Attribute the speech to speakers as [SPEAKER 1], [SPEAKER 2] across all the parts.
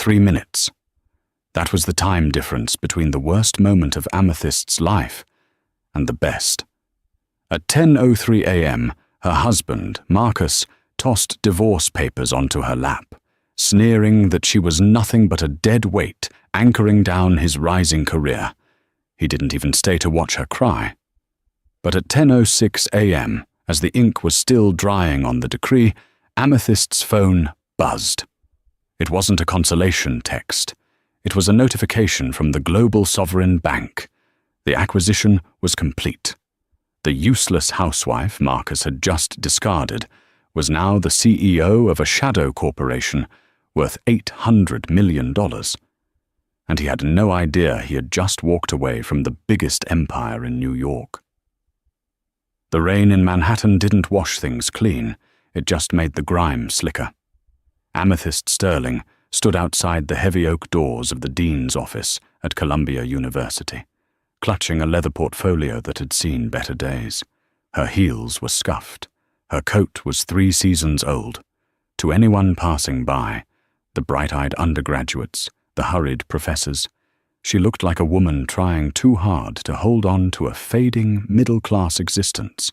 [SPEAKER 1] 3 minutes. That was the time difference between the worst moment of Amethyst's life and the best. At 10:03 a.m., her husband, Marcus, tossed divorce papers onto her lap, sneering that she was nothing but a dead weight anchoring down his rising career. He didn't even stay to watch her cry. But at 10:06 a.m., as the ink was still drying on the decree, Amethyst's phone buzzed. It wasn't a consolation text. It was a notification from the Global Sovereign Bank. The acquisition was complete. The useless housewife Marcus had just discarded was now the CEO of a shadow corporation worth $800 million. And he had no idea he had just walked away from the biggest empire in New York. The rain in Manhattan didn't wash things clean. It just made the grime slicker. Amethyst Sterling stood outside the heavy oak doors of the dean's office at Columbia University, clutching a leather portfolio that had seen better days. Her heels were scuffed. Her coat was 3 seasons old. To anyone passing by, the bright-eyed undergraduates, the hurried professors, she looked like a woman trying too hard to hold on to a fading middle-class existence.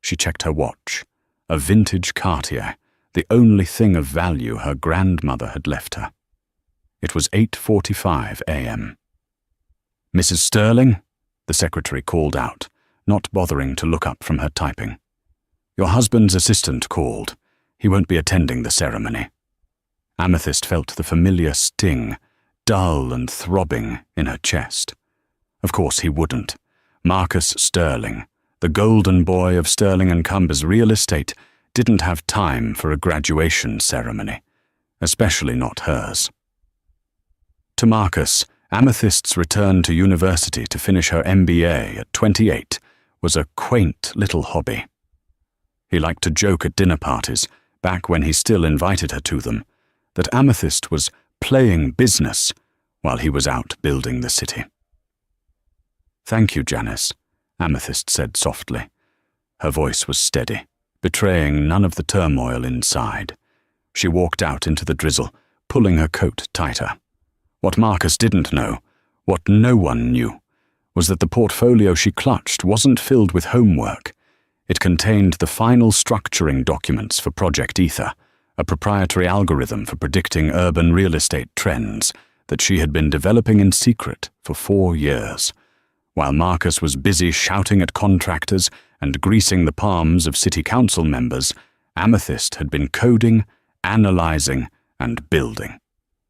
[SPEAKER 1] She checked her watch, a vintage Cartier, the only thing of value her grandmother had left her. It was 8:45 a.m. "Mrs. Sterling?" the secretary called out, not bothering to look up from her typing. "Your husband's assistant called. He won't be attending the ceremony." Amethyst felt the familiar sting, dull and throbbing, in her chest. Of course he wouldn't. Marcus Sterling, the golden boy of Sterling & Cumber's real estate, didn't have time for a graduation ceremony, especially not hers. To Marcus, Amethyst's return to university to finish her MBA at 28 was a quaint little hobby. He liked to joke at dinner parties, back when he still invited her to them, that Amethyst was playing business while he was out building the city. "Thank you, Janice," Amethyst said softly. Her voice was steady, betraying none of the turmoil inside. She walked out into the drizzle, pulling her coat tighter. What Marcus didn't know, what no one knew, was that the portfolio she clutched wasn't filled with homework. It contained the final structuring documents for Project Ether, a proprietary algorithm for predicting urban real estate trends that she had been developing in secret for 4 years. While Marcus was busy shouting at contractors and greasing the palms of city council members, Amethyst had been coding, analyzing, and building.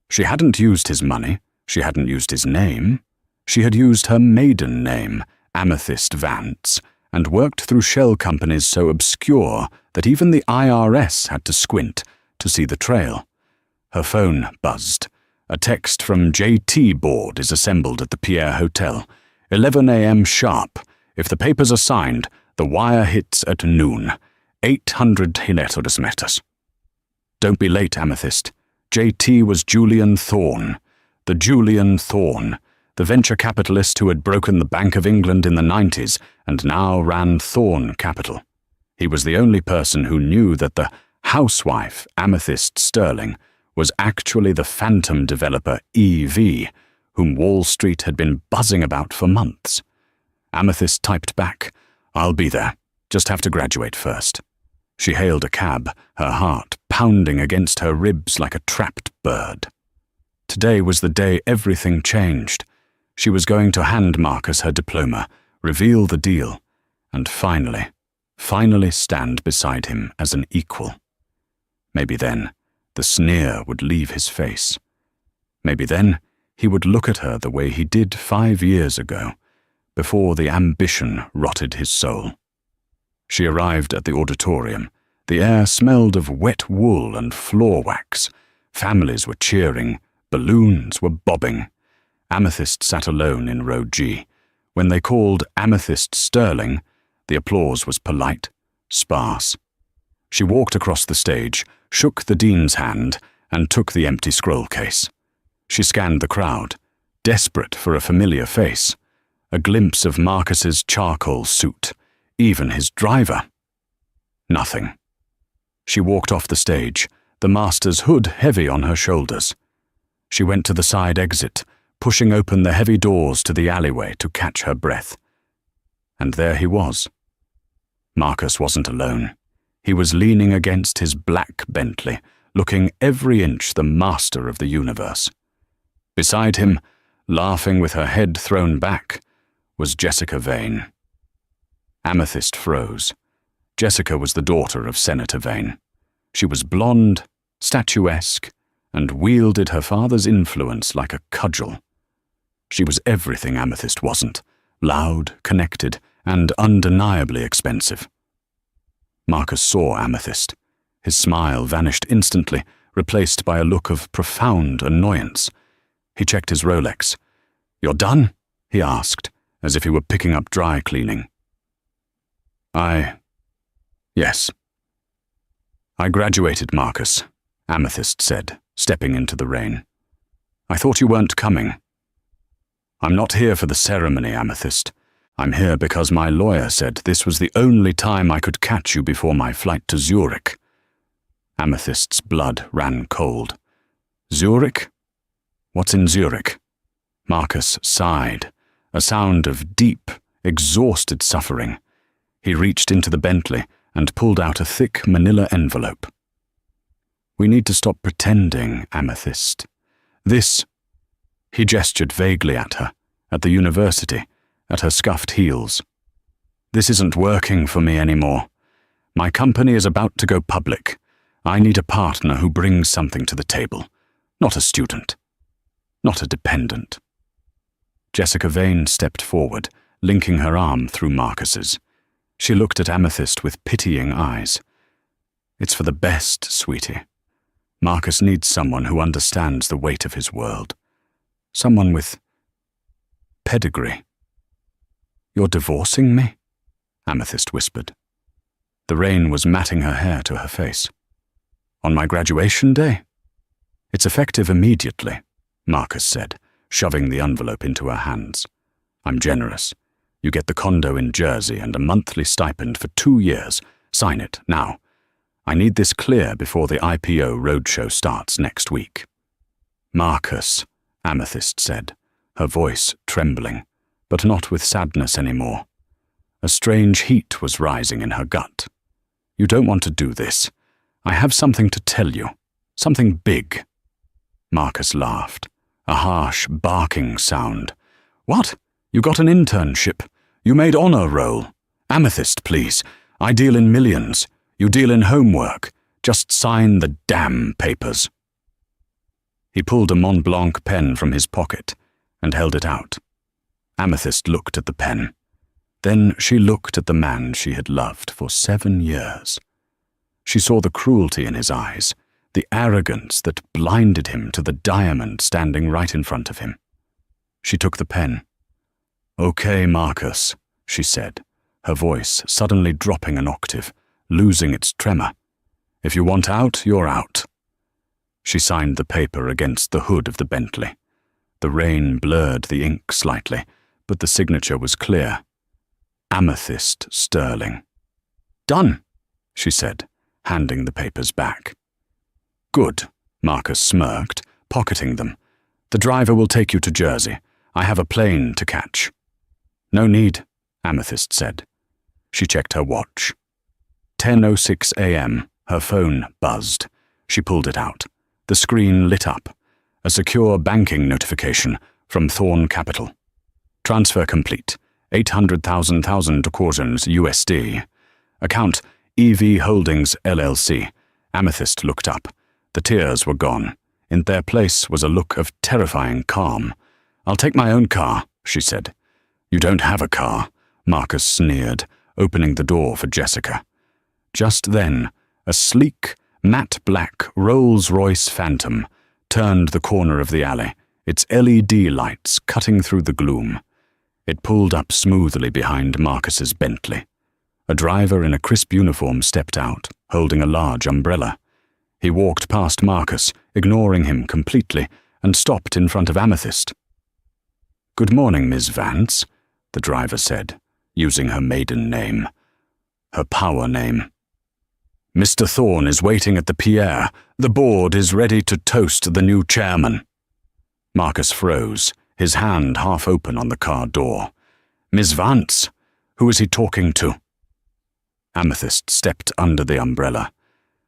[SPEAKER 1] She hadn't used his money. She hadn't used his name. She had used her maiden name, Amethyst Vance, and worked through shell companies so obscure that even the IRS had to squint to see the trail. Her phone buzzed. A text from JT board is assembled at the Pierre Hotel. 11 a.m. sharp. If the papers are signed, the wire hits at noon. 800 Hiletos Metas. Don't be late, Amethyst. JT was Julian Thorne. The Julian Thorne, the venture capitalist who had broken the Bank of England in the 90s and now ran Thorne Capital. He was the only person who knew that the housewife, Amethyst Sterling, was actually the phantom developer EV, whom Wall Street had been buzzing about for months. Amethyst typed back, "I'll be there. Just have to graduate first." She hailed a cab, her heart pounding against her ribs like a trapped bird. Today was the day everything changed. She was going to hand Marcus her diploma, reveal the deal, and finally stand beside him as an equal. Maybe then the sneer would leave his face. Maybe then he would look at her the way he did 5 years ago, before the ambition rotted his soul. She arrived at the auditorium. The air smelled of wet wool and floor wax. Families were cheering. Balloons were bobbing. Amethyst sat alone in row G. When they called Amethyst Sterling, the applause was polite, sparse. She walked across the stage, shook the dean's hand, and took the empty scroll case. She scanned the crowd, desperate for a familiar face. A glimpse of Marcus's charcoal suit, even his driver. Nothing. She walked off the stage, the master's hood heavy on her shoulders. She went to the side exit, pushing open the heavy doors to the alleyway to catch her breath. And there he was. Marcus wasn't alone. He was leaning against his black Bentley, looking every inch the master of the universe. Beside him, laughing with her head thrown back, was Jessica Vane. Amethyst froze. Jessica was the daughter of Senator Vane. She was blonde, statuesque, and wielded her father's influence like a cudgel. She was everything Amethyst wasn't: loud, connected, and undeniably expensive. Marcus saw Amethyst. His smile vanished instantly, replaced by a look of profound annoyance. He checked his Rolex. "You're done?" he asked, as if he were picking up dry cleaning. Yes. "I graduated, Marcus," Amethyst said, stepping into the rain. "I thought you weren't coming." "I'm not here for the ceremony, Amethyst. I'm here because my lawyer said this was the only time I could catch you before my flight to Zurich." Amethyst's blood ran cold. "Zurich? What's in Zurich?" Marcus sighed, a sound of deep, exhausted suffering. He reached into the Bentley and pulled out a thick manila envelope. "We need to stop pretending, Amethyst. This—" He gestured vaguely at her, at the university, at her scuffed heels. "This isn't working for me anymore. My company is about to go public. I need a partner who brings something to the table, not a student, not a dependent." Jessica Vane stepped forward, linking her arm through Marcus's. She looked at Amethyst with pitying eyes. "It's for the best, sweetie. Marcus needs someone who understands the weight of his world. Someone with pedigree." "You're divorcing me?" Amethyst whispered. The rain was matting her hair to her face. "On my graduation day?" "It's effective immediately," Marcus said, shoving the envelope into her hands. "I'm generous. You get the condo in Jersey and a monthly stipend for 2 years. Sign it, now. I need this clear before the IPO roadshow starts next week." "Marcus," Amethyst said, her voice trembling, but not with sadness anymore. A strange heat was rising in her gut. "You don't want to do this. I have something to tell you. Something big." Marcus laughed, a harsh, barking sound. "What? You got an internship? You made honor roll? Amethyst, please. I deal in millions. You deal in homework. Just sign the damn papers." He pulled a Mont Blanc pen from his pocket and held it out. Amethyst looked at the pen. Then she looked at the man she had loved for 7 years. She saw the cruelty in his eyes, the arrogance that blinded him to the diamond standing right in front of him. She took the pen. "Okay, Marcus," she said, her voice suddenly dropping an octave, losing its tremor. "If you want out, you're out." She signed the paper against the hood of the Bentley. The rain blurred the ink slightly, but the signature was clear. Amethyst Sterling. "Done," she said, handing the papers back. "Good," Marcus smirked, pocketing them. "The driver will take you to Jersey. I have a plane to catch." "No need," Amethyst said. She checked her watch. 10:06 a.m., her phone buzzed. She pulled it out. The screen lit up. A secure banking notification from Thorn Capital. "Transfer complete. 800,000 quaterns USD. Account EV Holdings LLC." Amethyst looked up. The tears were gone. In their place was a look of terrifying calm. "I'll take my own car," she said. "You don't have a car," Marcus sneered, opening the door for Jessica. Just then, a sleek, matte black Rolls-Royce Phantom turned the corner of the alley, its LED lights cutting through the gloom. It pulled up smoothly behind Marcus's Bentley. A driver in a crisp uniform stepped out, holding a large umbrella. He walked past Marcus, ignoring him completely, and stopped in front of Amethyst. "Good morning, Miss Vance," the driver said, using her maiden name. Her power name. "Mr. Thorne is waiting at the Pierre. The board is ready to toast the new chairman." Marcus froze, his hand half open on the car door. "Miss Vance? Who is he talking to?" Amethyst stepped under the umbrella.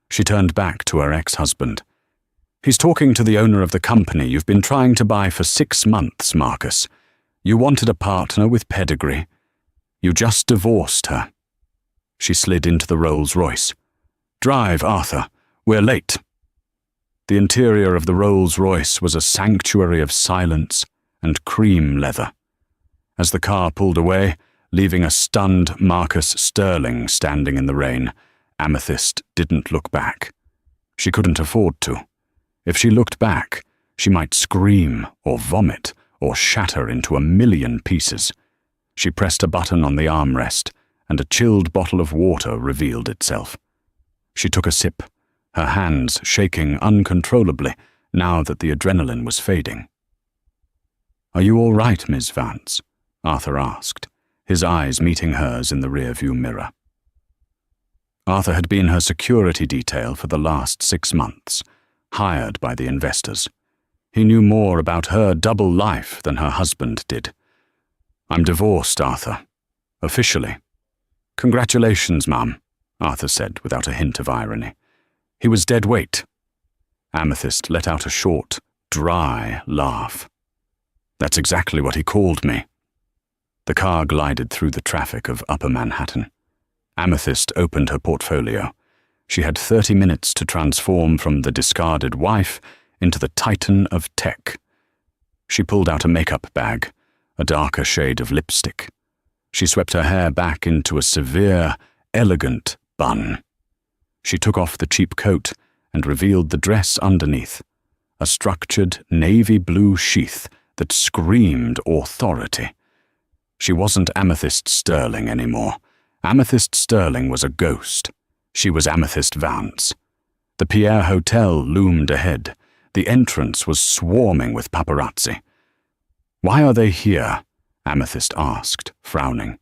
[SPEAKER 1] She turned back to her ex-husband. "He's talking to the owner of the company you've been trying to buy for 6 months, Marcus. You wanted a partner with pedigree. You just divorced her." She slid into the Rolls-Royce. "Drive, Arthur. We're late." The interior of the Rolls-Royce was a sanctuary of silence and cream leather. As the car pulled away, leaving a stunned Marcus Sterling standing in the rain, Amethyst didn't look back. She couldn't afford to. If she looked back, she might scream or vomit or shatter into a million pieces. She pressed a button on the armrest, and a chilled bottle of water revealed itself. She took a sip, her hands shaking uncontrollably now that the adrenaline was fading. "Are you all right, Miss Vance?" Arthur asked, his eyes meeting hers in the rearview mirror. Arthur had been her security detail for the last 6 months, hired by the investors. He knew more about her double life than her husband did. "I'm divorced, Arthur. Officially." "Congratulations, Mum," Arthur said without a hint of irony. "He was dead weight." Amethyst let out a short, dry laugh. "That's exactly what he called me." The car glided through the traffic of Upper Manhattan. Amethyst opened her portfolio. She had 30 minutes to transform from the discarded wife into the titan of tech. She pulled out a makeup bag, a darker shade of lipstick. She swept her hair back into a severe, elegant bun. She took off the cheap coat and revealed the dress underneath, a structured navy blue sheath that screamed authority. She wasn't Amethyst Sterling anymore. Amethyst Sterling was a ghost. She was Amethyst Vance. The Pierre Hotel loomed ahead. The entrance was swarming with paparazzi. "Why are they here?" Amethyst asked, frowning.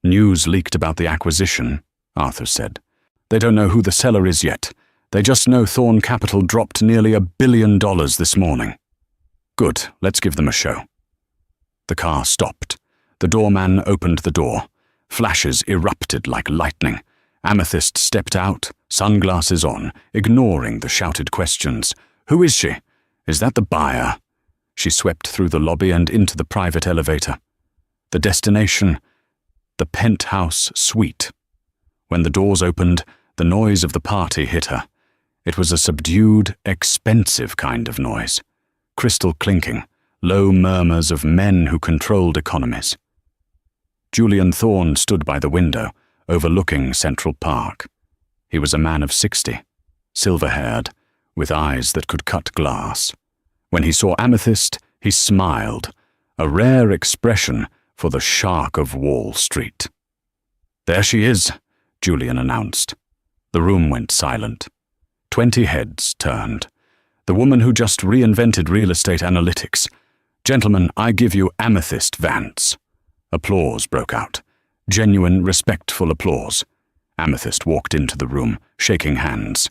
[SPEAKER 1] "News leaked about the acquisition," Arthur said. "They don't know who the seller is yet. They just know Thorn Capital dropped nearly $1 billion this morning." "Good, let's give them a show." The car stopped. The doorman opened the door. Flashes erupted like lightning. Amethyst stepped out, sunglasses on, ignoring the shouted questions. "Who is she? Is that the buyer?" She swept through the lobby and into the private elevator. The destination, the penthouse suite. When the doors opened, the noise of the party hit her. It was a subdued, expensive kind of noise. Crystal clinking, low murmurs of men who controlled economies. Julian Thorne stood by the window, overlooking Central Park. He was a man of 60, silver-haired, with eyes that could cut glass. When he saw Amethyst, he smiled, a rare expression for the shark of Wall Street. "There she is," Julian announced. The room went silent. 20 heads turned. The woman who just reinvented real estate analytics. "Gentlemen, I give you Amethyst Vance." Applause broke out. Genuine, respectful applause. Amethyst walked into the room, shaking hands.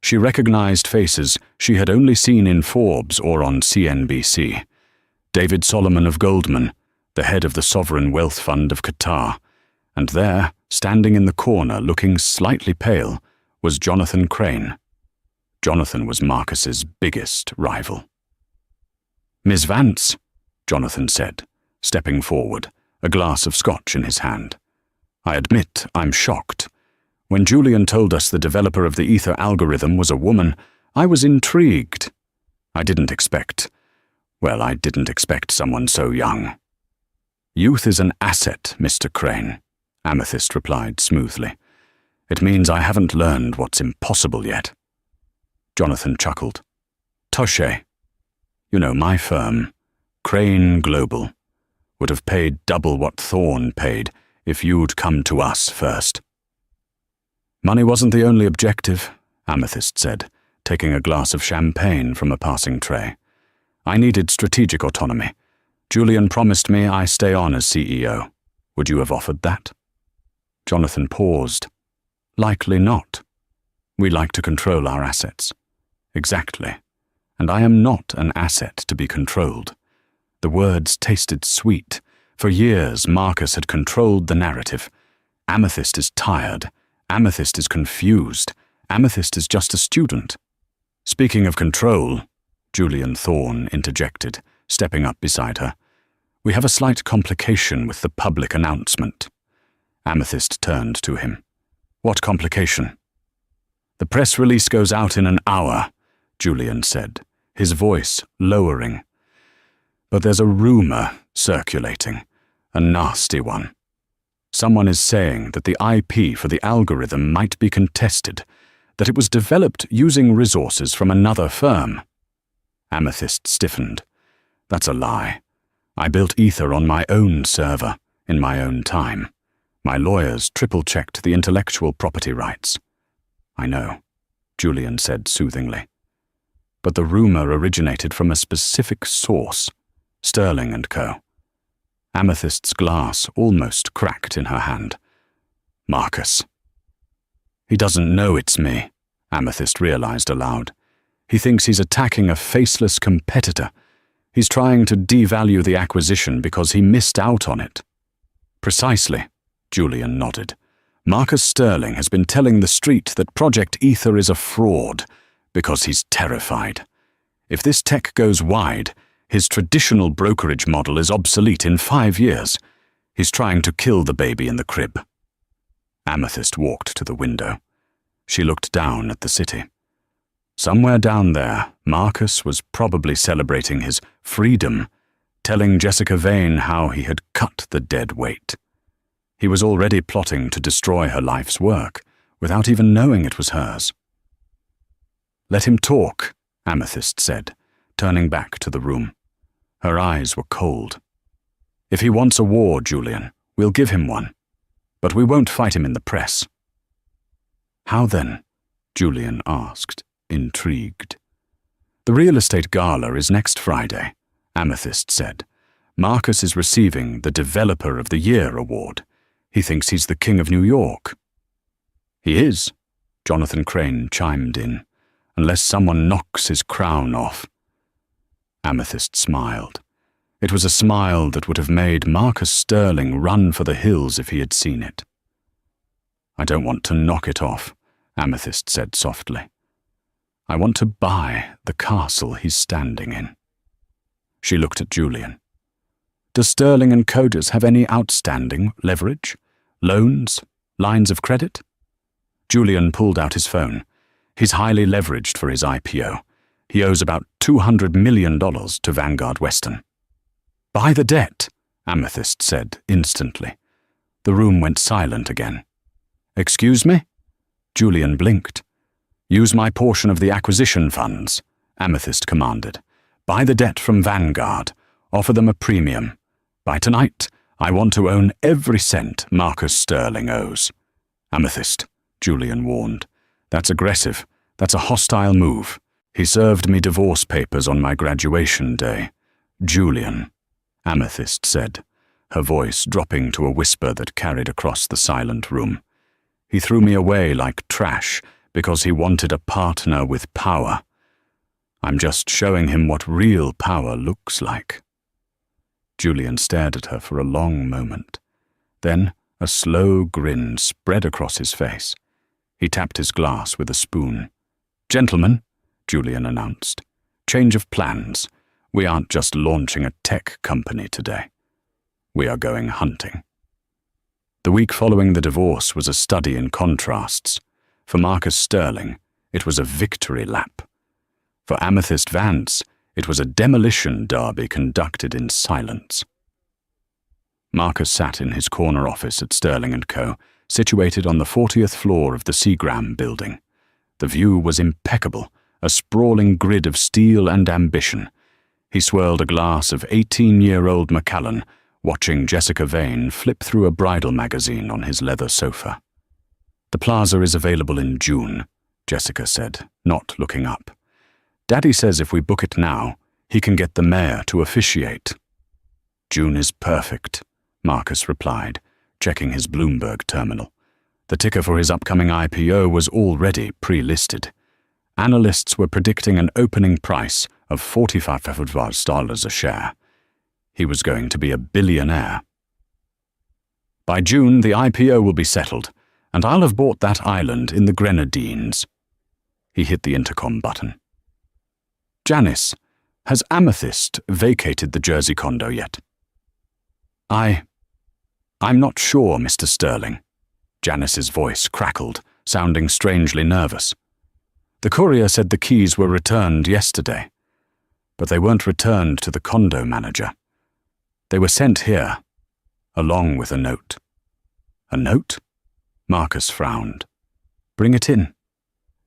[SPEAKER 1] She recognized faces she had only seen in Forbes or on CNBC. David Solomon of Goldman, the head of the Sovereign Wealth Fund of Qatar. And there, standing in the corner looking slightly pale, was Jonathan Crane. Jonathan was Marcus's biggest rival. "Miss Vance," Jonathan said, stepping forward, a glass of scotch in his hand. "I admit I'm shocked. When Julian told us the developer of the Ether algorithm was a woman, I was intrigued. I didn't expect someone so young." "Youth is an asset, Mr. Crane," Amethyst replied smoothly. "It means I haven't learned what's impossible yet." Jonathan chuckled. "Touché. You know, my firm, Crane Global, would have paid double what Thorne paid if you'd come to us first." "Money wasn't the only objective," Amethyst said, taking a glass of champagne from a passing tray. "I needed strategic autonomy. Julian promised me I stay on as CEO. Would you have offered that?" Jonathan paused. "Likely not. We like to control our assets." "Exactly. and I am not an asset to be controlled. The words tasted sweet. For years, Marcus had controlled the narrative. Amethyst is tired. Amethyst is confused. Amethyst is just a student. Speaking of control, Julian Thorne interjected, stepping up beside her. We have a slight complication with the public announcement. Amethyst turned to him. What complication? The press release goes out in an hour, Julian said, his voice lowering. But there's a rumor circulating, a nasty one. Someone is saying that the IP for the algorithm might be contested, that it was developed using resources from another firm. Amethyst stiffened. That's a lie. I built Ether on my own server, in my own time. My lawyers triple-checked the intellectual property rights. I know, Julian said soothingly. But the rumor originated from a specific source, Sterling & Co. Amethyst's glass almost cracked in her hand. Marcus. He doesn't know it's me, Amethyst realized aloud. He thinks he's attacking a faceless competitor. He's trying to devalue the acquisition because he missed out on it. Precisely, Julian nodded. Marcus Sterling has been telling the street that Project Ether is a fraud because he's terrified. If this tech goes wide, his traditional brokerage model is obsolete in 5 years. He's trying to kill the baby in the crib. Amethyst walked to the window. She looked down at the city. Somewhere down there, Marcus was probably celebrating his freedom, telling Jessica Vane how he had cut the dead weight. He was already plotting to destroy her life's work, without even knowing it was hers. Let him talk, Amethyst said, turning back to the room. Her eyes were cold. If he wants a war, Julian, we'll give him one. But we won't fight him in the press. How then? Julian asked, intrigued. The real estate gala is next Friday, Amethyst said. Marcus is receiving the Developer of the Year award. He thinks he's the King of New York. He is, Jonathan Crane chimed in, unless someone knocks his crown off. Amethyst smiled. It was a smile that would have made Marcus Sterling run for the hills if he had seen it. I don't want to knock it off, Amethyst said softly. I want to buy the castle he's standing in. She looked at Julian. Does Sterling and Coders have any outstanding leverage? Loans? Lines of credit? Julian pulled out his phone. He's highly leveraged for his IPO. He owes about $200 million to Vanguard Western. Buy the debt, Amethyst said instantly. The room went silent again. Excuse me? Julian blinked. Use my portion of the acquisition funds, Amethyst commanded. Buy the debt from Vanguard. Offer them a premium. By tonight, I want to own every cent Marcus Sterling owes. Amethyst, Julian warned. That's aggressive. That's a hostile move. He served me divorce papers on my graduation day. Julian, Amethyst said, her voice dropping to a whisper that carried across the silent room. He threw me away like trash because he wanted a partner with power. I'm just showing him what real power looks like. Julian stared at her for a long moment. Then a slow grin spread across his face. He tapped his glass with a spoon. Gentlemen, Julian announced. Change of plans. We aren't just launching a tech company today. We are going hunting. The week following the divorce was a study in contrasts. For Marcus Sterling, it was a victory lap. For Amethyst Vance, it was a demolition derby conducted in silence. Marcus sat in his corner office at Sterling & Co., situated on the 40th floor of the Seagram building. The view was impeccable, a sprawling grid of steel and ambition. He swirled a glass of 18-year-old Macallan, watching Jessica Vane flip through a bridal magazine on his leather sofa. The plaza is available in June, Jessica said, not looking up. Daddy says if we book it now, he can get the mayor to officiate. June is perfect, Marcus replied, checking his Bloomberg terminal. The ticker for his upcoming IPO was already pre-listed. analysts were predicting an opening price of $45 a share. He was going to be a billionaire. By June, the IPO will be settled, and I'll have bought that island in the Grenadines. He hit the intercom button. Janice, has Amethyst vacated the Jersey condo yet? I'm not sure, Mr. Sterling. Janice's voice crackled, sounding strangely nervous. The courier said the keys were returned yesterday, but they weren't returned to the condo manager. They were sent here, along with a note. A note? Marcus frowned. Bring it in.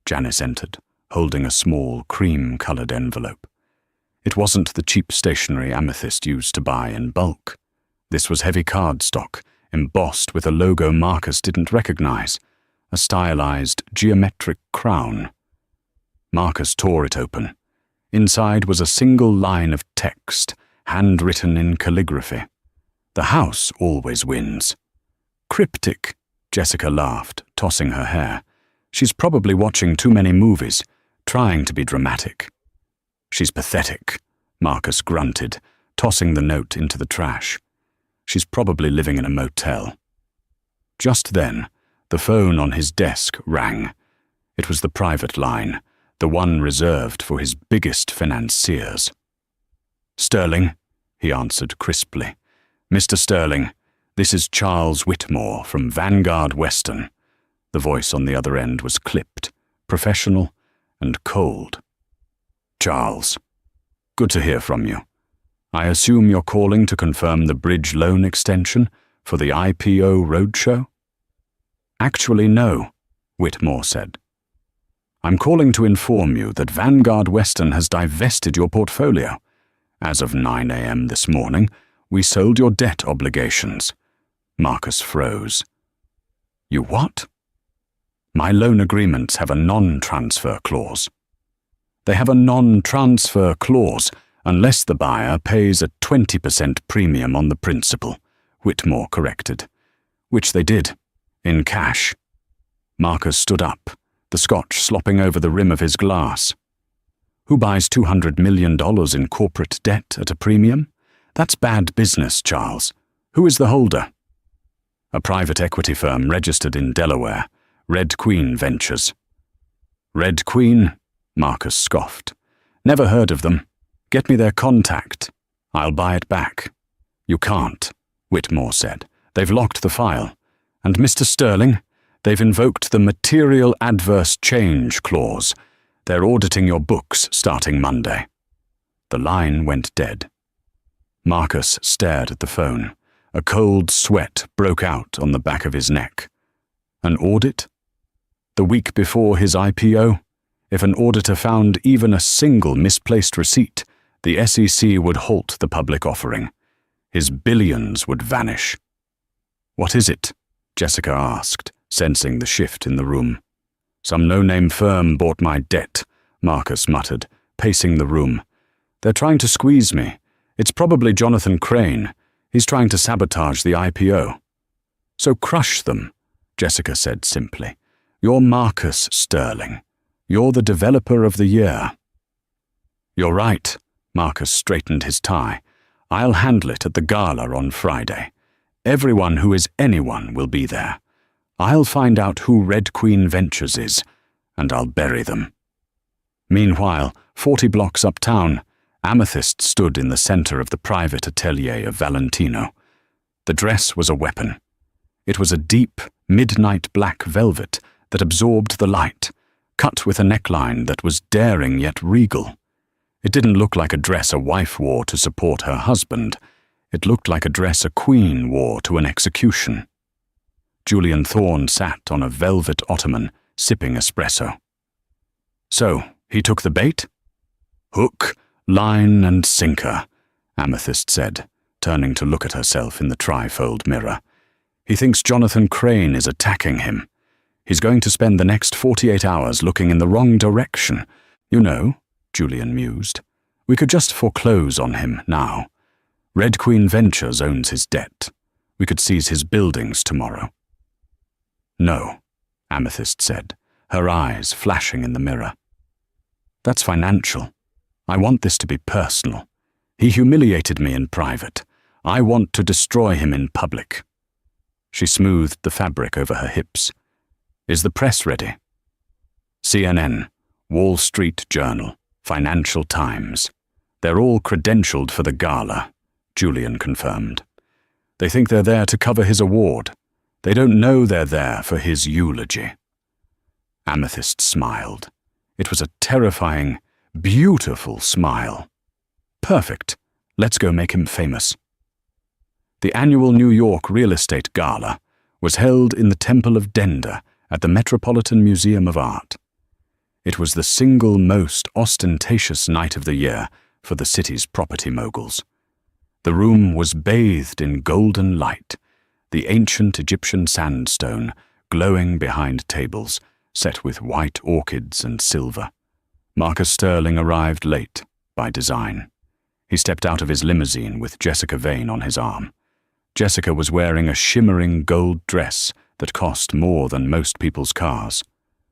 [SPEAKER 1] Janice entered, holding a small, cream-coloured envelope. It wasn't the cheap stationery Amethyst used to buy in bulk. This was heavy cardstock, embossed with a logo Marcus didn't recognize, a stylized, geometric crown. Marcus tore it open. Inside was a single line of text, handwritten in calligraphy. The house always wins. Cryptic, Jessica laughed, tossing her hair. She's probably watching too many movies, trying to be dramatic. She's pathetic, Marcus grunted, tossing the note into the trash. She's probably living in a motel. Just then, the phone on his desk rang. It was the private line, the one reserved for his biggest financiers. Sterling, he answered crisply. Mr. Sterling, this is Charles Whitmore from Vanguard Western. The voice on the other end was clipped, professional, and cold. Charles, good to hear from you. I assume you're calling to confirm the bridge loan extension for the IPO roadshow? Actually, no, Whitmore said. I'm calling to inform you that Vanguard Western has divested your portfolio. As of 9 a.m. this morning, we sold your debt obligations. Marcus froze. You what? My loan agreements have a non-transfer clause. They have a non-transfer clause unless the buyer pays a 20% premium on the principal, Whitmore corrected. Which they did, in cash. Marcus stood up, the scotch slopping over the rim of his glass. Who buys $200 million in corporate debt at a premium? That's bad business, Charles. Who is the holder? A private equity firm registered in Delaware, Red Queen Ventures. Red Queen? Marcus scoffed. Never heard of them. Get me their contact. I'll buy it back. You can't, Whitmore said. They've locked the file. And Mr. Sterling, they've invoked the Material Adverse Change clause. They're auditing your books starting Monday. The line went dead. Marcus stared at the phone. A cold sweat broke out on the back of his neck. An audit? The week before his IPO? If an auditor found even a single misplaced receipt, the SEC would halt the public offering. His billions would vanish. What is it? Jessica asked, sensing the shift in the room. Some no-name firm bought my debt, Marcus muttered, pacing the room. They're trying to squeeze me. It's probably Jonathan Crane. He's trying to sabotage the IPO. So crush them, Jessica said simply. You're Marcus Sterling. You're the developer of the year. You're right, Marcus straightened his tie. I'll handle it at the gala on Friday. Everyone who is anyone will be there. I'll find out who Red Queen Ventures is, and I'll bury them. Meanwhile, 40 blocks uptown, Amethyst stood in the center of the private atelier of Valentino. The dress was a weapon. It was a deep, midnight black velvet that absorbed the light, cut with a neckline that was daring yet regal. It didn't look like a dress a wife wore to support her husband. It looked like a dress a queen wore to an execution. Julian Thorne sat on a velvet ottoman, sipping espresso. So, he took the bait? Hook, line, and sinker, Amethyst said, turning to look at herself in the trifold mirror. He thinks Jonathan Crane is attacking him. He's going to spend the next 48 hours looking in the wrong direction. You know, Julian mused, we could just foreclose on him now. Red Queen Ventures owns his debt. We could seize his buildings tomorrow. No, Amethyst said, her eyes flashing in the mirror. That's financial. I want this to be personal. He humiliated me in private. I want to destroy him in public." She smoothed the fabric over her hips. "Is the press ready?" CNN, Wall Street Journal, Financial Times. They're all credentialed for the gala, Julian confirmed. They think they're there to cover his award. They don't know they're there for his eulogy. Amethyst smiled. It was a terrifying, beautiful smile. Perfect. Let's go make him famous. The annual New York Real Estate Gala was held in the Temple of Denda at the Metropolitan Museum of Art. It was the single most ostentatious night of the year for the city's property moguls. The room was bathed in golden light, the ancient Egyptian sandstone glowing behind tables set with white orchids and silver. Marcus Sterling arrived late, by design. He stepped out of his limousine with Jessica Vane on his arm. Jessica was wearing a shimmering gold dress that cost more than most people's cars.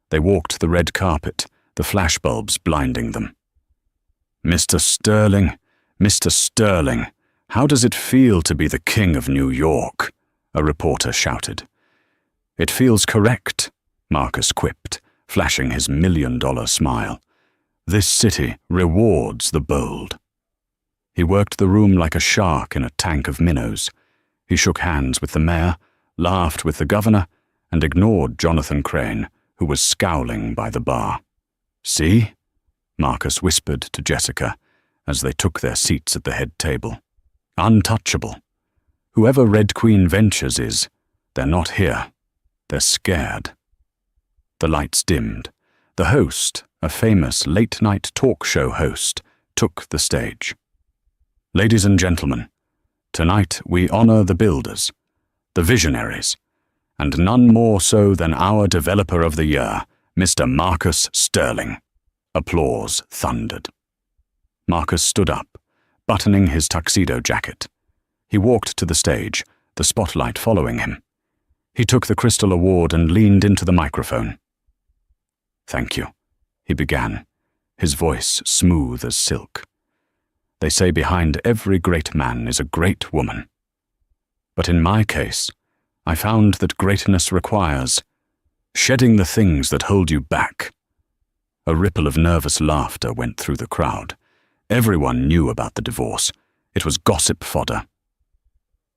[SPEAKER 1] They walked the red carpet, the flashbulbs blinding them. "Mr. Sterling, Mr. Sterling, how does it feel to be the King of New York?" a reporter shouted. "It feels correct," Marcus quipped, flashing his $1,000,000 smile. "This city rewards the bold." He worked the room like a shark in a tank of minnows. He shook hands with the mayor, laughed with the governor, and ignored Jonathan Crane, who was scowling by the bar. "See?" Marcus whispered to Jessica as they took their seats at the head table. "Untouchable. Whoever Red Queen Ventures is, they're not here. They're scared." The lights dimmed. The host, a famous late-night talk show host, took the stage. "Ladies and gentlemen, tonight we honor the builders, the visionaries, and none more so than our developer of the year, Mr. Marcus Sterling." Applause thundered. Marcus stood up, buttoning his tuxedo jacket. He walked to the stage, the spotlight following him. He took the crystal award and leaned into the microphone. "Thank you," he began, his voice smooth as silk. "They say behind every great man is a great woman. But in my case, I found that greatness requires shedding the things that hold you back." A ripple of nervous laughter went through the crowd. Everyone knew about the divorce. It was gossip fodder.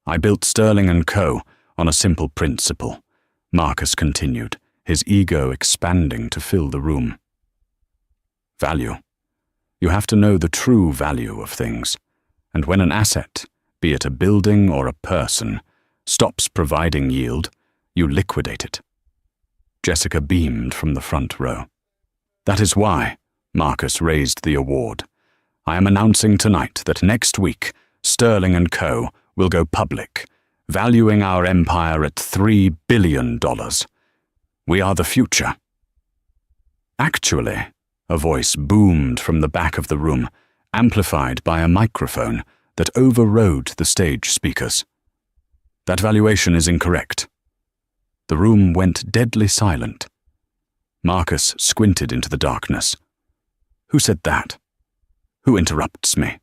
[SPEAKER 1] "I built Sterling & Co. on a simple principle," Marcus continued, his ego expanding to fill the room. "Value. You have to know the true value of things, and when an asset, be it a building or a person, stops providing yield, you liquidate it." Jessica beamed from the front row. "That is why," Marcus raised the award, "I am announcing tonight that next week Sterling & Co. will go public, valuing our empire at $3 billion. We are the future." "Actually," a voice boomed from the back of the room, amplified by a microphone that overrode the stage speakers. "That valuation is incorrect." The room went deadly silent. Marcus squinted into the darkness. "Who said that? Who interrupts me?"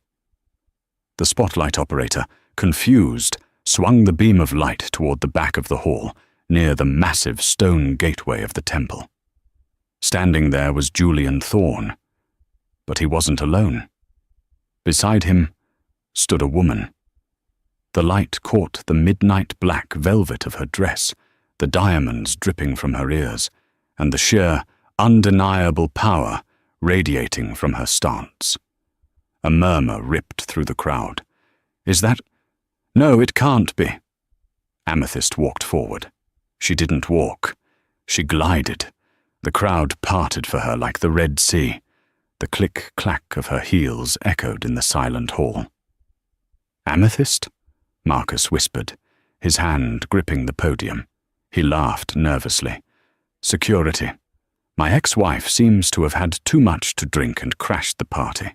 [SPEAKER 1] The spotlight operator, confused, swung the beam of light toward the back of the hall, near the massive stone gateway of the temple. Standing there was Julian Thorne, but he wasn't alone. Beside him stood a woman. The light caught the midnight black velvet of her dress, the diamonds dripping from her ears, and the sheer, undeniable power radiating from her stance. A murmur ripped through the crowd. "Is that? No, it can't be." Amethyst walked forward. She didn't walk. She glided. The crowd parted for her like the Red Sea. The click-clack of her heels echoed in the silent hall. "Amethyst?" Marcus whispered, his hand gripping the podium. He laughed nervously. "Security. My ex-wife seems to have had too much to drink and crashed the party.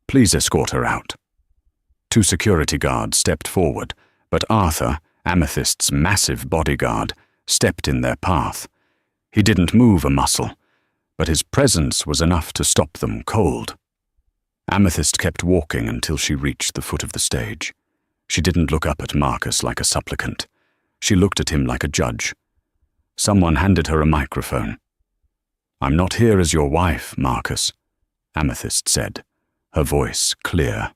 [SPEAKER 1] Please escort her out." Two security guards stepped forward, but Arthur, Amethyst's massive bodyguard, stepped in their path. He didn't move a muscle, but his presence was enough to stop them cold. Amethyst kept walking until she reached the foot of the stage. She didn't look up at Marcus like a supplicant. She looked at him like a judge. Someone handed her a microphone. "I'm not here as your wife, Marcus," Amethyst said, her voice clear,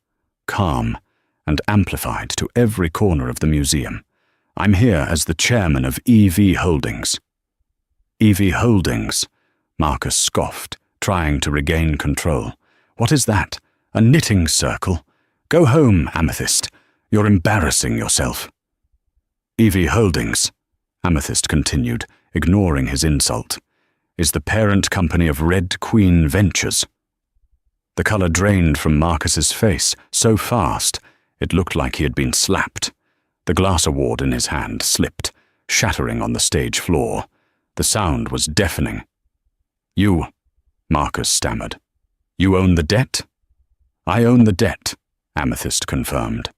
[SPEAKER 1] calm, and amplified to every corner of the museum. "I'm here as the chairman of EV Holdings." "EV Holdings?" Marcus scoffed, trying to regain control. "What is that? A knitting circle? Go home, Amethyst. You're embarrassing yourself." "EV Holdings," Amethyst continued, ignoring his insult, "is the parent company of Red Queen Ventures." The color drained from Marcus's face so fast it looked like he had been slapped. The glass award in his hand slipped, shattering on the stage floor. The sound was deafening. "You," Marcus stammered. "You own the debt?" "I own the debt," Amethyst confirmed.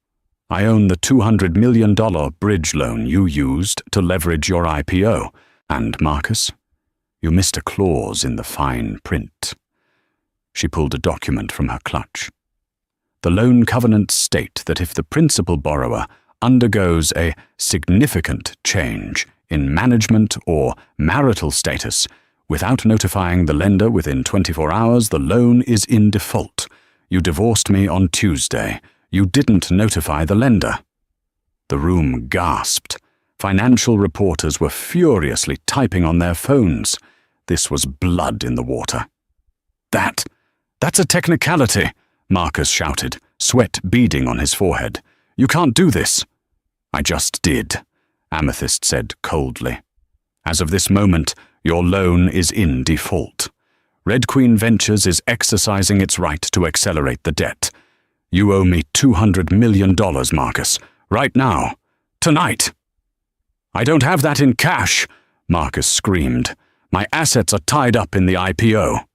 [SPEAKER 1] "I own the $200 million bridge loan you used to leverage your IPO. And, Marcus, you missed a clause in the fine print." She pulled a document from her clutch. "The loan covenants state that if the principal borrower undergoes a significant change in management or marital status without notifying the lender within 24 hours, the loan is in default. You divorced me on Tuesday. You didn't notify the lender." The room gasped. Financial reporters were furiously typing on their phones. This was blood in the water. That's a technicality," Marcus shouted, sweat beading on his forehead. "You can't do this." "I just did," Amethyst said coldly. "As of this moment, your loan is in default. Red Queen Ventures is exercising its right to accelerate the debt. You owe me $200 million, Marcus, right now, tonight." "I don't have that in cash," Marcus screamed. "My assets are tied up in the IPO."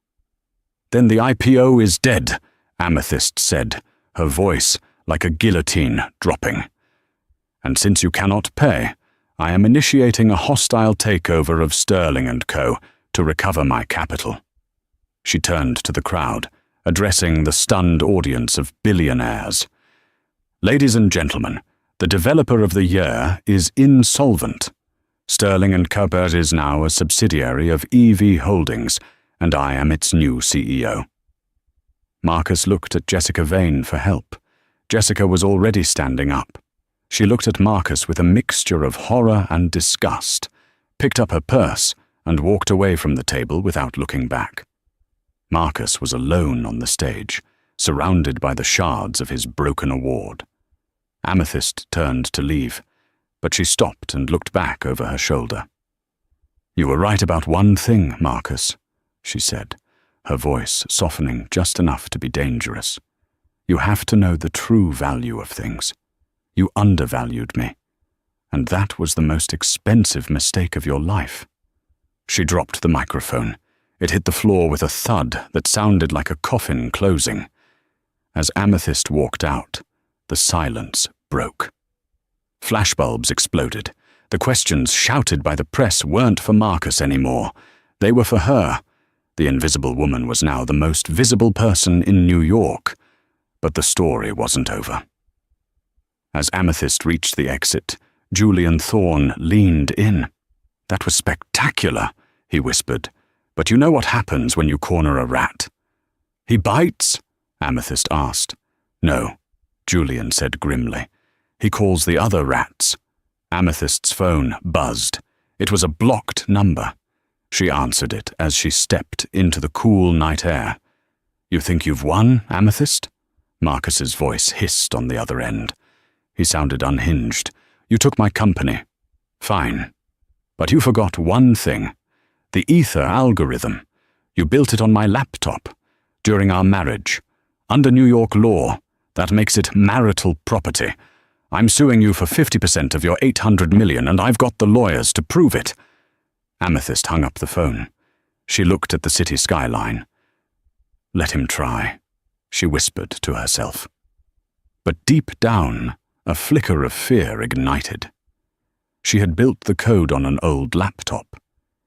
[SPEAKER 1] "Then the IPO is dead," Amethyst said, her voice like a guillotine dropping. "And since you cannot pay, I am initiating a hostile takeover of Sterling & Co. to recover my capital." She turned to the crowd, addressing the stunned audience of billionaires. "Ladies and gentlemen, the developer of the year is insolvent. Sterling & Co. is now a subsidiary of EV Holdings, and I am its new CEO." Marcus looked at Jessica Vane for help. Jessica was already standing up. She looked at Marcus with a mixture of horror and disgust, picked up her purse, and walked away from the table without looking back. Marcus was alone on the stage, surrounded by the shards of his broken award. Amethyst turned to leave, but she stopped and looked back over her shoulder. "You were right about one thing, Marcus," she said, her voice softening just enough to be dangerous. "You have to know the true value of things. You undervalued me, and that was the most expensive mistake of your life." She dropped the microphone. It hit the floor with a thud that sounded like a coffin closing. As Amethyst walked out, the silence broke. Flashbulbs exploded. The questions shouted by the press weren't for Marcus anymore. They were for her. The Invisible Woman was now the most visible person in New York. But the story wasn't over. As Amethyst reached the exit, Julian Thorne leaned in. "That was spectacular," he whispered. "But you know what happens when you corner a rat?" "He bites?" Amethyst asked. "No," Julian said grimly. "He calls the other rats." Amethyst's phone buzzed. It was a blocked number. She answered it as she stepped into the cool night air. "You think you've won, Amethyst?" Marcus's voice hissed on the other end. He sounded unhinged. "You took my company. Fine. But you forgot one thing. The Ether algorithm. You built it on my laptop. During our marriage. Under New York law, that makes it marital property. I'm suing you for 50% of your $800 million, and I've got the lawyers to prove it." Amethyst hung up the phone. She looked at the city skyline. "Let him try," she whispered to herself. But deep down, a flicker of fear ignited. She had built the code on an old laptop.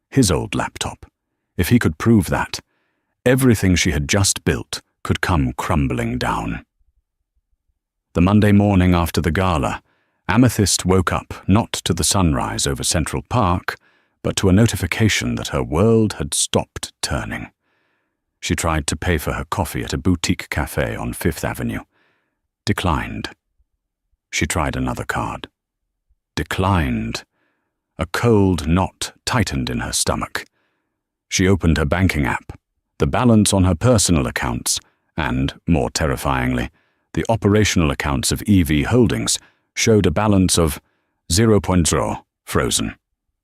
[SPEAKER 1] His old laptop. If he could prove that, everything she had just built could come crumbling down. The Monday morning after the gala, Amethyst woke up not to the sunrise over Central Park, but to a notification that her world had stopped turning. She tried to pay for her coffee at a boutique cafe on Fifth Avenue. Declined. She tried another card. Declined. A cold knot tightened in her stomach. She opened her banking app. The balance on her personal accounts, and, more terrifyingly, the operational accounts of EV Holdings, showed a balance of 0.0, frozen.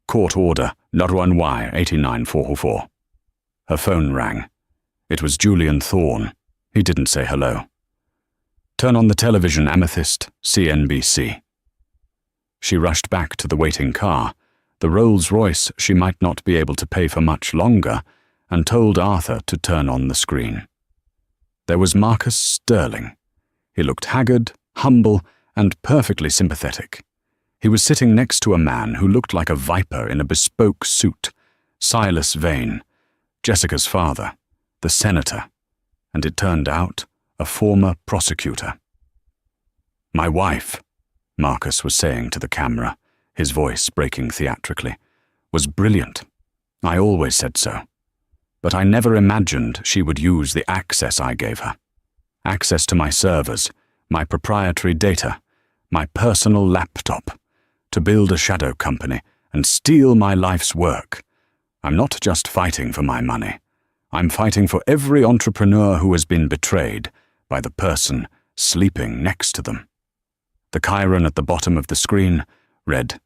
[SPEAKER 1] Court order, Leroy 89404. Her phone rang. It was Julian Thorne. He didn't say hello. Turn on the television, Amethyst, CNBC. She rushed back to the waiting car, the Rolls-Royce she might not be able to pay for much longer, and told Arthur to turn on the screen. There was Marcus Sterling. He looked haggard, humble, and perfectly sympathetic. He was sitting next to a man who looked like a viper in a bespoke suit, Silas Vane, Jessica's father, the senator, and it turned out, a former prosecutor. "My wife," Marcus was saying to the camera, his voice breaking theatrically, "was brilliant. I always said so. But I never imagined she would use the access I gave her. Access to my servers, my proprietary data, my personal laptop, to build a shadow company and steal my life's work. I'm not just fighting for my money. I'm fighting for every entrepreneur who has been betrayed by the person sleeping next to them." The chyron at the bottom of the screen read,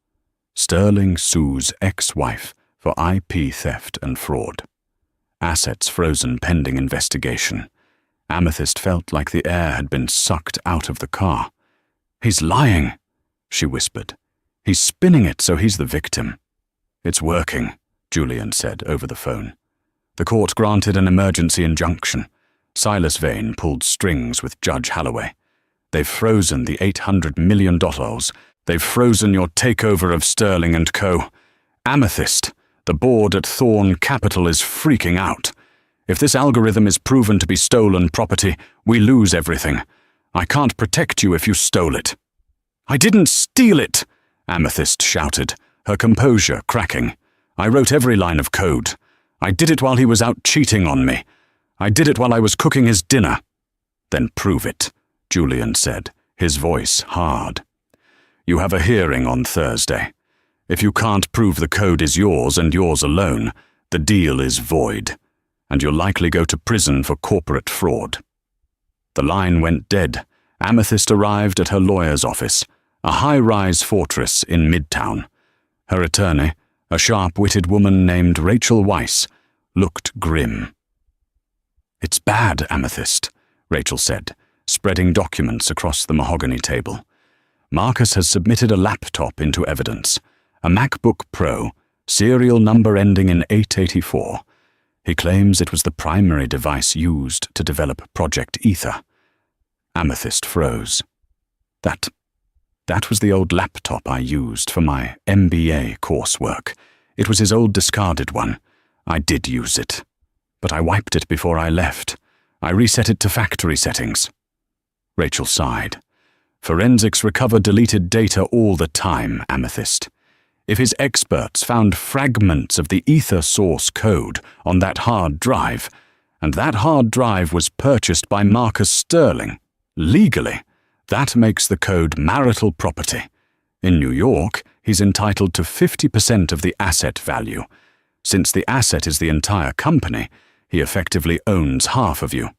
[SPEAKER 1] "Sterling sues ex-wife for IP theft and fraud. Assets frozen pending investigation." Amethyst felt like the air had been sucked out of the car. "He's lying," she whispered. "He's spinning it so he's the victim." "It's working," Julian said over the phone. The court granted an emergency injunction. Silas Vane pulled strings with Judge Holloway. "They've frozen the $800 million. They've frozen your takeover of Sterling & Co. Amethyst, the board at Thorne Capital is freaking out. If this algorithm is proven to be stolen property, we lose everything. I can't protect you if you stole it." "I didn't steal it," Amethyst shouted, her composure cracking. "I wrote every line of code. I did it while he was out cheating on me. I did it while I was cooking his dinner." "Then prove it," Julian said, his voice hard. "You have a hearing on Thursday. If you can't prove the code is yours and yours alone, the deal is void, and you'll likely go to prison for corporate fraud." The line went dead. Amethyst arrived at her lawyer's office, a high-rise fortress in Midtown. Her attorney, a sharp-witted woman named Rachel Weiss, looked grim. "It's bad, Amethyst," Rachel said, spreading documents across the mahogany table. "Marcus has submitted a laptop into evidence, a MacBook Pro, serial number ending in 884. He claims it was the primary device used to develop Project Ether." Amethyst froze. That was the old laptop I used for my MBA coursework. It was his old discarded one. I did use it. But I wiped it before I left. I reset it to factory settings." Rachel sighed. "Forensics recover deleted data all the time, Amethyst. If his experts found fragments of the Ether source code on that hard drive, and that hard drive was purchased by Marcus Sterling, legally, that makes the code marital property. In New York, he's entitled to 50% of the asset value. Since the asset is the entire company, he effectively owns half of you."